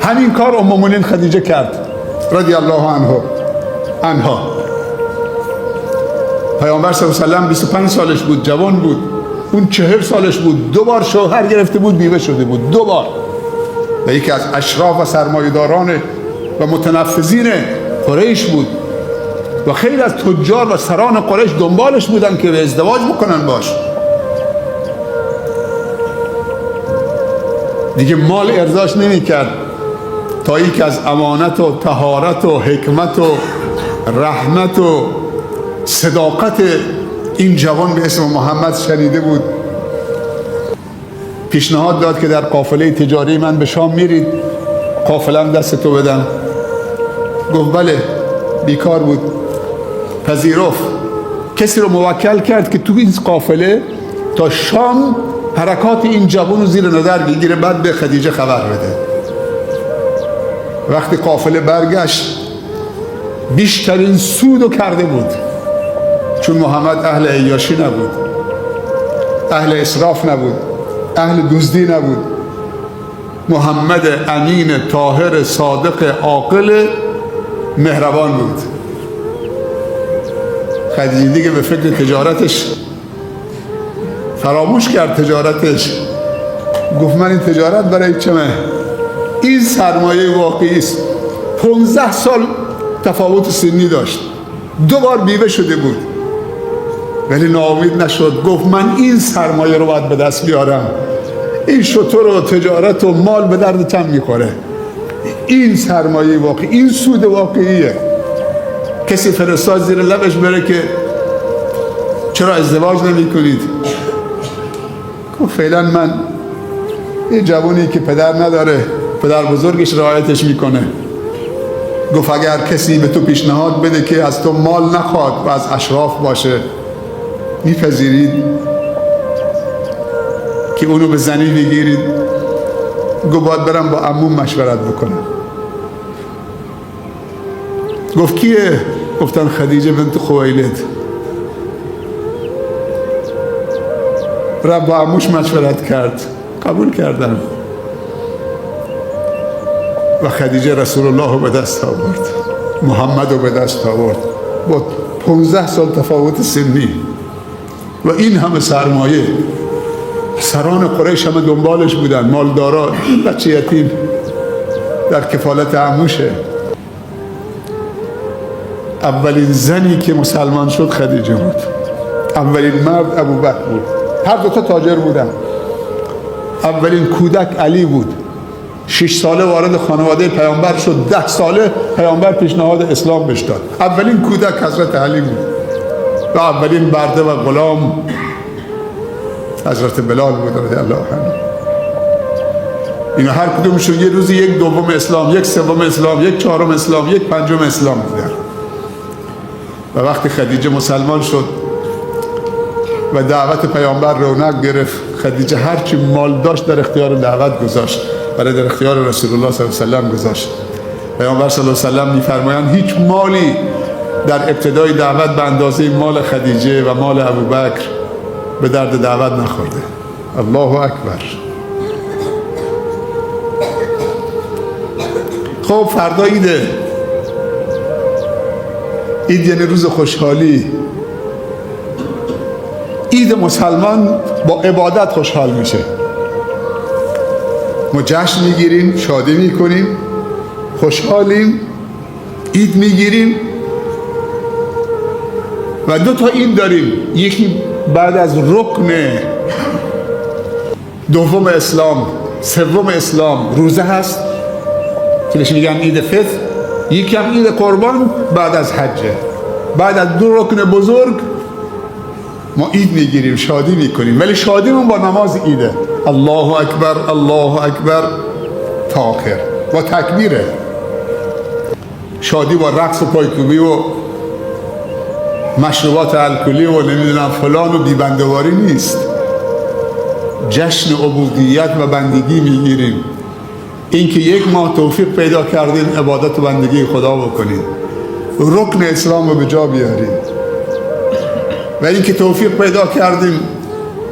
همین کار ام المؤمنین خدیجه کرد رضی الله عنها. پیامبر صلی الله علیه و سلم 25 سالش بود، جوان بود. اون 40 سالش بود، 2 بار شوهر گرفته بود، بیوه شده بود 2 بار. و یکی از اشراف و سرمایه‌داران و متنفذین قریش بود و خیلی از تجار و سران قریش دنبالش بودن که به ازدواج بکنن باش. دیگه مال ارضاش نمی کرد تا یکی از امانت و طهارت و حکمت و رحمت و صداقت این جوان به اسم محمد شنیده بود. پیشنهاد داد که در قافله تجاری من به شام میرید، قافله‌ام دست تو بدم. گفت بله، بیکار بود. پذیرفت. کسی رو موکل کرد که تو این قافله تا شام حرکات این جوان رو زیر نظر بگیره، بعد به خدیجه خبر بده. وقتی قافله برگشت بیشترین سودو کرده بود، چون محمد اهل عیاشی نبود، اهل اسراف نبود، اهل دزدی نبود. محمد امین طاهر صادق عاقل مهربان بود. خدیجه دیگه به فکر تجارتش فراموش کرد. تجارتش گفت من این تجارت برای چمه؟ این سرمایه واقعی است. 15 سال تفاوت سنی داشت، 2 بار بیوه شده بود، ولی ناامید نشد. گفت من این سرمایه رو باید به دست بیارم. این شتر و تجارت و مال به درد تن میخوره. این سرمایه واقعی، این سود واقعیه. کسی فرستاد زیر لبش بره که چرا ازدواج نمی کنید؟ گفت فعلا من یه جوانی که پدر نداره، پدر بزرگش رعایتش میکنه. گفت اگر کسی به تو پیشنهاد بده که از تو مال نخواد و از اشراف باشه، میپذیرید که اونو به زنی بگیرید؟ گفت باید برم با عموم مشورت بکنم. گفت کیه؟ گفتن خدیجه بنت خویلد. رفت با عموش مشورت کرد، قبول کردن و خدیجه رسول الله رو به دست آورد، محمد رو به دست آورد با 15 سال تفاوت سنی و این همه سرمایه. سران قریش همه دنبالش بودن، مالدارا. بچه یتیم در کفالت عموشه. اولین زنی که مسلمان شد خدیجه بود، اولین مرد ابوبکر بود. هر دوتا تاجر بودن. اولین کودک علی بود، 6 ساله وارد خانواده پیامبر شد، 10 ساله پیامبر پیشنهاد اسلام بهش داد. اولین کودک حضرت علی بود و اولین برده و غلام حضرت بلال بود رضی الله عنه. اینا هر کدومشون یه روزی 1/2 اسلام، 1/3 اسلام، 1/4 اسلام، 1/5 اسلام بودن. و وقتی خدیجه مسلمان شد و دعوت پیامبر رونق گرفت، خدیجه هرچی مال داشت در اختیار دعوت گذاشت، برای در اختیار رسول الله صلی الله علیه و سلم گذاشت. پیامبر صلی الله علیه و سلم می‌فرمایند هیچ مالی در ابتدای دعوت به اندازه مال خدیجه و مال ابوبکر به درد دعوت نخورده. الله اکبر. خب فردا عیده. عید یعنی روز خوشحالی. عید مسلمان با عبادت خوشحال میشه. ما جشن میگیریم، شادی میکنیم، خوشحالیم، عید میگیریم و 2 تا عید داریم. یکی بعد از رکن دوم اسلام، سوم اسلام روزه هست که بهش میگن عید فطر. یکی هم عید قربان بعد از حجه. بعد از 2 رکن بزرگ ما عید میگیریم، شادی میکنیم، ولی شادیمون با نماز عیده. الله اکبر الله اکبر تا آخر با تکبیره. شادی با رقص و پایکوبی و مشروبات الکلی و نمیدونم فلان و بیبندواری نیست. جشن عبودیت و بندگی میگیریم. اینکه 1 ماه توفیق پیدا کردیم عبادت و بندگی خدا بکنیم، رکن اسلام رو به جا بیاریم، و اینکه توفیق پیدا کردیم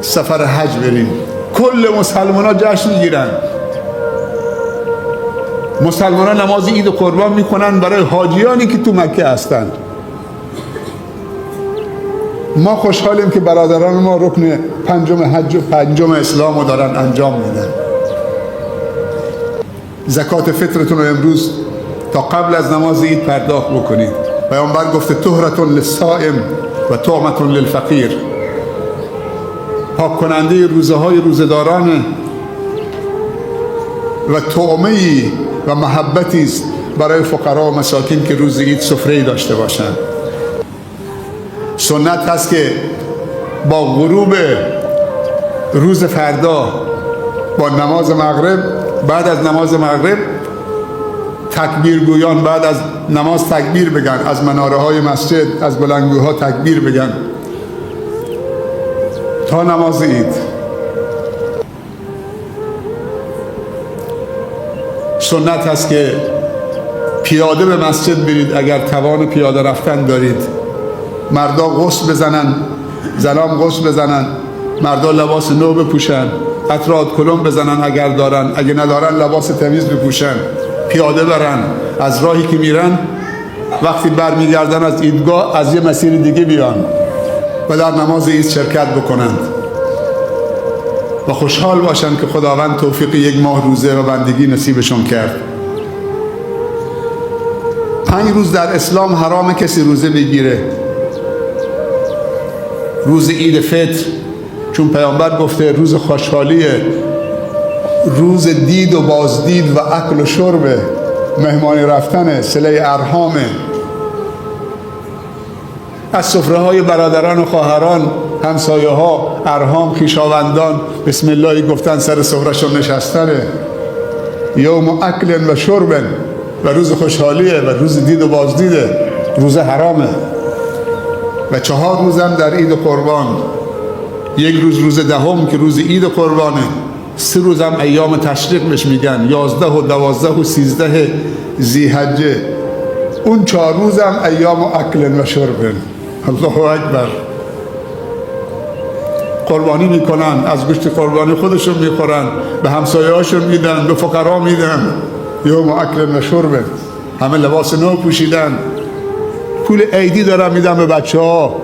سفر حج بریم. کل مسلمان ها جشن میگیرن. مسلمانان نماز عید و قربان میکنن برای حاجیانی که تو مکه هستن. ما خوشحالیم که برادران ما رکن پنجم حج و پنجم اسلام رو دارن انجام میدن. زکات فطرتون رو امروز تا قبل از نماز عید پرداخت بکنید. پیامبر گفته طهرة للصائم و طعمة للفقیر، پاک کننده روزه های روزداران و طعمه‌ای و محبتی است برای فقرا و مساکین که روز عید سفره‌ای داشته باشند. سنت هست که با غروب روز فردا با نماز مغرب، بعد از نماز مغرب تکبیرگویان بعد از نماز تکبیر بگن، از مناره های مسجد از بلندگوها تکبیر بگن تا نماز عید. سنت هست که پیاده به مسجد برید اگر توان پیاده رفتن دارید. مردا غسل بزنن، زنان غسل بزنن، مردا لباس نو بپوشن، عطر کلم بزنن اگر دارن، اگه ندارن لباس تمیز بپوشن، پیاده برن. از راهی که میرن وقتی برمیگردن از عیدگاه از یه مسیر دیگه بیان و در نماز عید شرکت بکنند و خوشحال باشن که خداوند توفیق یک ماه روزه و بندگی نصیبشون کرد. 5 روز در اسلام حرام کسی روزه بگیره. روز عید فطر چون پیامبر گفته روز خوشحالیه، روز دید و بازدید و اکل و شرب، مهمانی رفتن، صله ارحامه، از سفره های برادران و خواهران، همسایه ها، ارحام، خویشاوندان بسم الله گفتن سر سفرهشون نشستنه. یوم اکل و شرب و روز خوشحالیه و روز دید و بازدیده، روز حرامه. و 4 روزم در عید قربان، 1 روز روز دهم که روز عید قربانه، 3 روزم ایام تشریق بهش میگن، 11 و 12 و 13 ذی‌حجه. اون 4 روزم ایام اکل و شرب. الله اکبر. قربانی میکنن، از گوشت قربانی خودشون میخورن، به همسایه هاشون میدن، به فقرا میدن. یوم اکل و شرب. همه لباس نو پوشیدن، پول عیدی دارن میدن به بچه ها،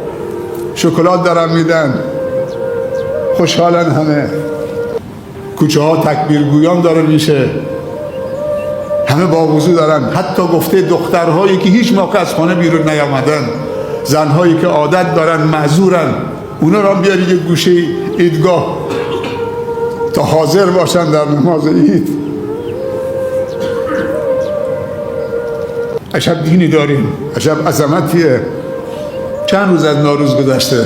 شکلات دارن میدن، خوشحالن همه. کوچه ها تکبیرگویان داره میشه، همه با وضو دارن. حتی گفته دخترهایی که هیچ موقع از خانه بیرون نیامدن، زنهایی که عادت دارن معذورن، اونا را بیاری یه گوشه عیدگاه تا حاضر باشن در نماز عید. عجب دینی داریم، عجب عظمتیه. چند روز از نوروز گذشته،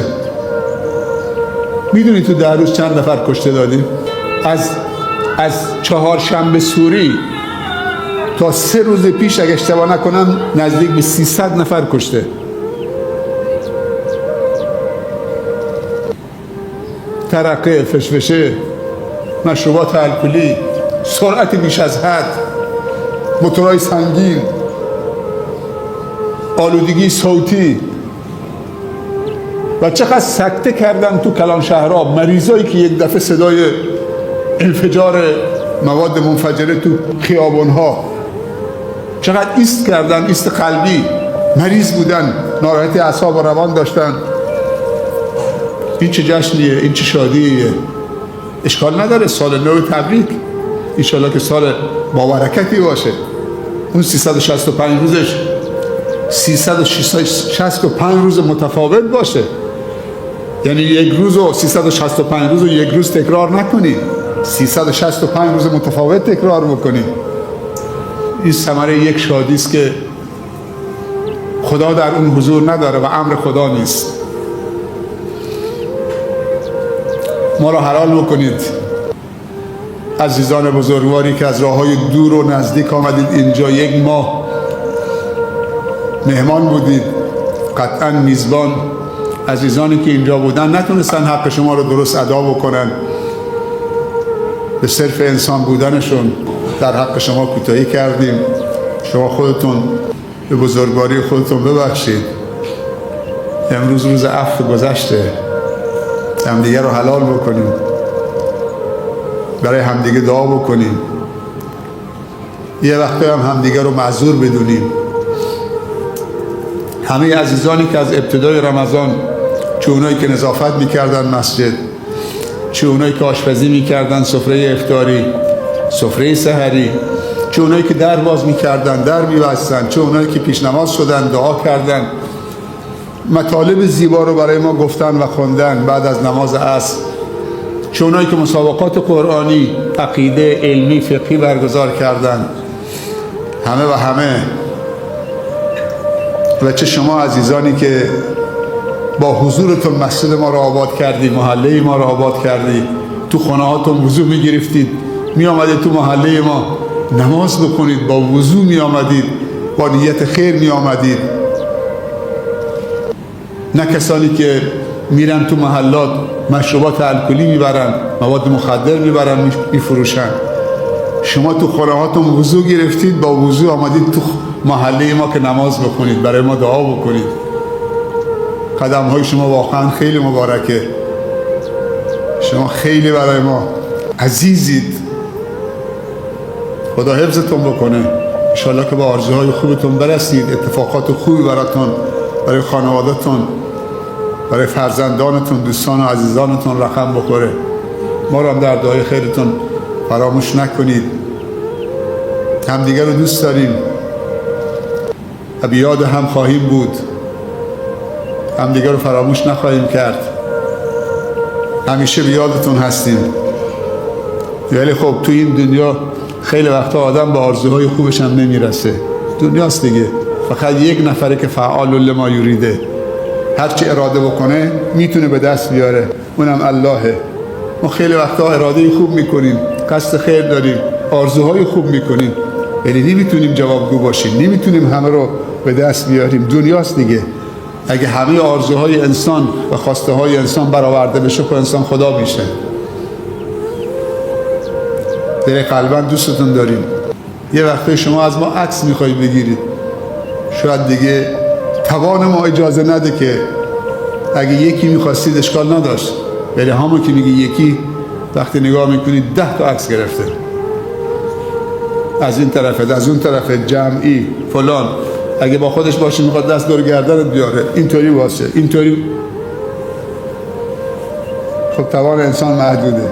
میدونی تو 10 روز چند نفر کشته دادیم؟ از 4 شنبه سوری تا 3 روز پیش اگه اشتباه نکنم نزدیک به 300 نفر کشته. ترقه، فشفشه، مشروبات الکلی، سرعت بیش از حد، موتورهای سنگین، آلودگی صوتی و چقدر سکته کردن تو کلان شهرها. مریضایی که یک دفعه صدای انفجار مواد منفجره تو خیابونها، چقدر ایست کردن، ایست قلبی، مریض بودن، ناراحتی اعصاب و روان داشتن. این چه جشنیه، این چه شادیه. اشکال نداره، سال نو تبریک، انشالله که سال با برکتی باشه. اون 365 روزش 365 روز متفاوت باشه، یعنی یک روز و 365 روز و یک روز تکرار نکنید، 365 روز متفاوت تکرار بکنید. این ثمره یک شادی است که خدا در اون حضور نداره و امر خدا نیست. ما را حلال بکنید. عزیزان بزرگواری که از راههای دور و نزدیک آمدید اینجا، 1 ماه مهمان بودید، قطعا میزبان. عزیزانی که اینجا بودن نتونستن حق شما رو درست ادا بکنن، به صرف انسان بودنشون در حق شما کوتاهی کردیم. شما خودتون به بزرگواری خودتون ببخشید. امروز روز عفو گذشته، همدیگه رو حلال بکنیم، برای همدیگه دعا بکنیم. یه وقتی هم همدیگه رو معذور بدونیم. همه عزیزانی که از ابتدای رمضان، چه اونایی که نظافت میکردن مسجد، چه اونایی که آشپزی میکردن، سفره افطاری، سفره سحری، چه اونایی که در باز میکردن، در میبستن، چه اونایی که پیش نماز شدن، دعا کردن، مطالب زیبا رو برای ما گفتن و خوندن بعد از نماز عصر، چه اونایی که مسابقات قرآنی، عقیده، علمی، فقهی برگزار کردن، همه و همه، و چه شما عزیزانی که با حضورتون مسجد ما را آباد کردید، محله ما را آباد کردید، تو خانه هاتون وضو میگرفتید، می آمدید تو محله ما نماز بکنید، با وضو می آمدید، با نیت خیر می آمدید. نه کسانی که میرن تو محلات مشروبات الکلی میبرن، مواد مخدر میبرن میفروشن. شما تو خانه هاتون وضو گرفتید، با وضو آمدید تو محله ما که نماز بکنید، برای ما دعا بکنید. قدم های شما واقعا خیلی مبارکه. شما خیلی برای ما عزیزید. خدا حفظتون بکنه. انشالله که با آرزوهای خوبتون برسید، اتفاقات خوبی براتون، برای خانوادتون، برای فرزندانتون، دوستان و عزیزانتون رقم بخوره. ما رو هم در دعای خیرتون فراموش نکنید. همدیگر رو دوست داریم، بیاد هم خواهیم بود، همدیگر رو فراموش نخواهیم کرد، همیشه بیادتون هستیم. ولی خب تو این دنیا خیلی وقتا آدم به آرزوهای خوبش هم نمیرسه. دنیاست دیگه، فقط یک نفره که فعال لما یریده، هرچی اراده بکنه میتونه به دست بیاره، اونم اللهه. ما خیلی وقتا اراده خوب میکنیم، قصد خیر داریم، آرزوهای خوب میکنیم، ولی نمیتونیم جوابگو باشیم، نمیتونیم همه رو به دست بیاریم. دنیاست دیگه. اگه همه آرزوهای انسان و خواسته های انسان برآورده بشه که انسان خدا میشه. دل قلبا دوستتون داریم. یه وقتی شما از ما عکس میخواید بگیرید، شاید دیگه توان ما اجازه نده که اگه یکی میخواستید اشکال نداشت، ولی همون که میگه یکی، وقتی نگاه میکنید 10 تا عکس گرفته، از این طرفه، از اون طرفه، جمعی فلان. اگه با خودش باشه میخواد دست دور گردنت بیاره، اینطوری باشه، اینطوری. خب توان انسان محدوده.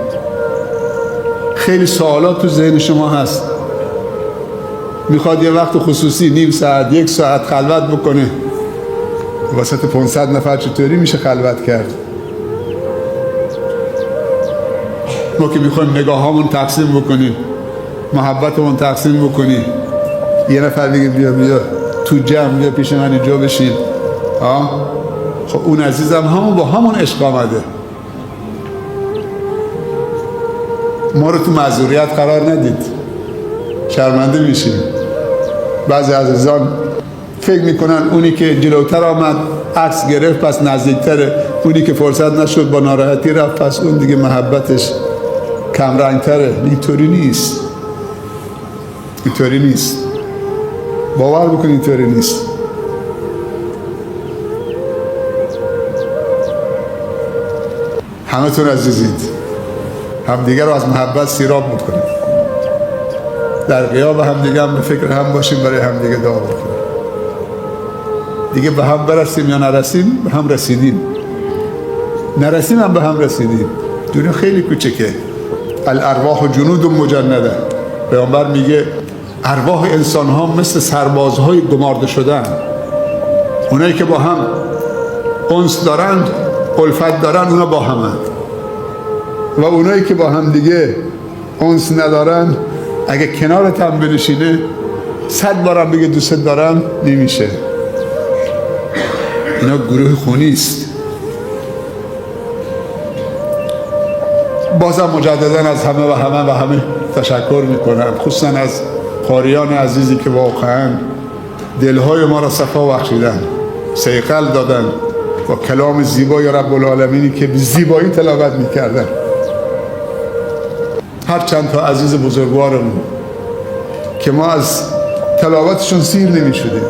خیلی سوالات تو ذهن شما هست، میخواد یه وقت خصوصی نیم ساعت، 1 ساعت خلوت بکنه. واسط 500 نفر چطوری میشه خلوت کرد؟ ما که میخوایم نگاهامون تقسیم بکنیم، محبتمون تقسیم بکنیم، یه نفر بگه بیا تو جمع، بیا پیش من اینجا بشین. خب اون عزیزم همون با همون عشق آمده. ما رو تو معذوریت قرار ندید، شرمنده میشیم. بعضی عزیزان فکر میکنن اونی که جلوتر آمد عکس گرفت پس نزدیکتره، اونی که فرصت نشد با ناراحتی رفت پس اون دیگه محبتش کم رنگتره. اینطوری نیست، اینطوری نیست. باور بکن اینطوری نیست. همه تون عزیزید، همدیگر رو از محبت سیراب بکنید، در غیاب همدیگر هم به فکر هم باشیم، برای همدیگر دعا بکنیم. دیگه به هم برسیم یا نرسیم، به هم رسیدیم. نرسیم هم به هم رسیدیم. دنیا خیلی کوچکه. الارواح جنود مجنده. پیامبر میگه ارواح انسان ها مثل سربازهای گمارده شدن. اونایی که با هم انس دارند، الفت دارن، اونا با همن. و اونایی که با هم دیگه انس ندارن، اگه کنارت هم بنشینه 100 بارم بگه دوست دارم، نمیشه. اینا گروه خونی است. بازم مجددا از همه و همه تشکر میکنم، خصوصا از قاریان عزیزی که واقعا دلهای ما را صفا بخشیدن، صیقل دادن با کلام زیبای رب العالمینی که به زیبایی تلاوت میکردن. هر چند تا عزیز بزرگوارمون که ما از تلاوتشون سیر نمیشدیم،